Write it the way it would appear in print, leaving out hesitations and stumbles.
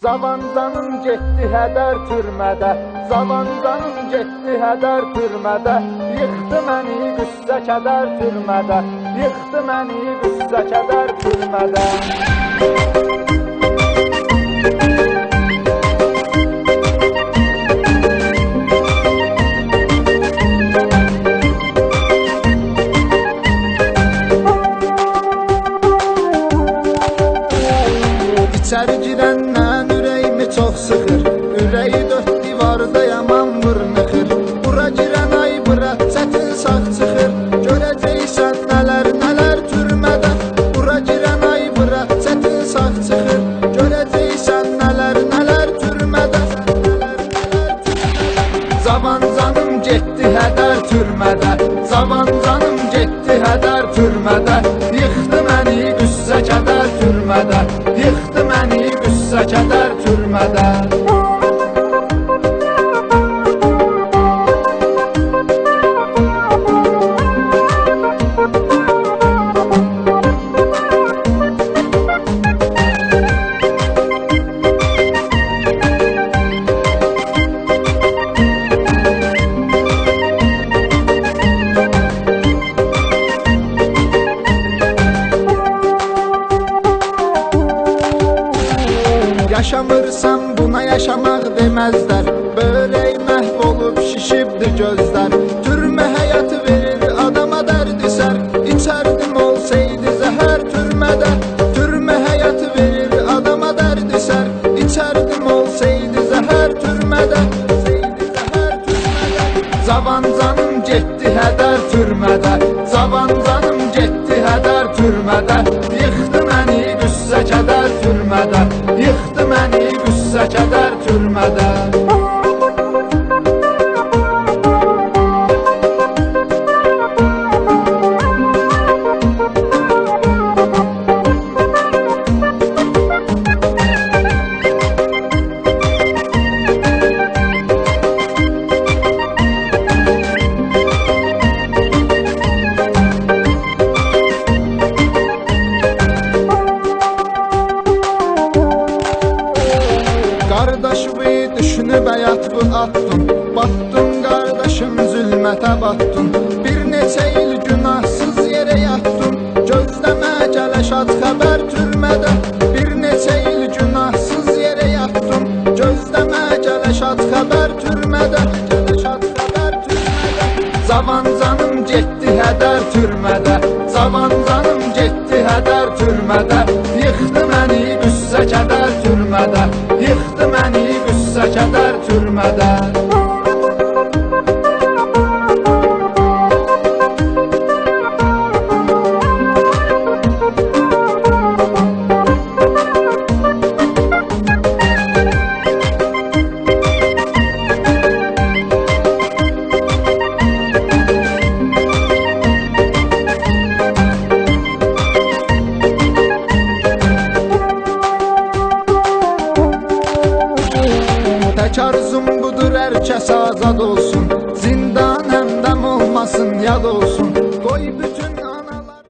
Zavan canım getdi hədər türmədə, zavan canım getdi hədər türmədə, yıxdı məni qüssə kədər türmədə, yıxdı məni qüssə kədər türmədə. İçəri girəndən ürəyimi çox sıxır, ürəyi dörd divarda yaman vurnuxur. Bura girən ay bura çətin sağ çıxır, görəcəksən nələr nələr türmədə. Bura girən ay bura çətin sağ çıxır, görəcəksən nələr nələr türmədə. Zavan canım getdi hədər türmədə, zavan canım getdi hədər türmədə, yıxdı məni qüssə kədər türmədə, yıxdı məni qüssə kədər türmədə. Yaşamırsan buna yaşamaq deməzlər, börək məhv olub şişibdir gözlər. Türmə həyatı verir adama dərdi sər, içərdim olsaydı zəhər türmədə. Türmə həyatı verir adama dərdi sər, içərdim olsaydı zəhər türmədə. Zavan canım getdi hədər türmədə, zavan canım getdi hədər türmədə, yıxdı məni qüssə kədər türmədə, yıxdı məni qüssə kədər türmədə. Qardaşımı düşünüb həyatımı atdım, batdım qardaşım zülmətə batdım. Bir neçə il günahsız yerə yatdım, gözləmə gələ şad xəbər türmədə. Bir neçə il günahsız yerə yatdım, gözləmə gələ şad xəbər türmədə. Zavan canım getdi hədər türmədə, zavan canım getdi hədər türmədə, yıxdı məni qüssə kədər türmədə, yıxdı məni qüssə kədər türmədə. Tək arzum budur hər kəs azad olsun, zindan həmdəm olmasın, yad olsun.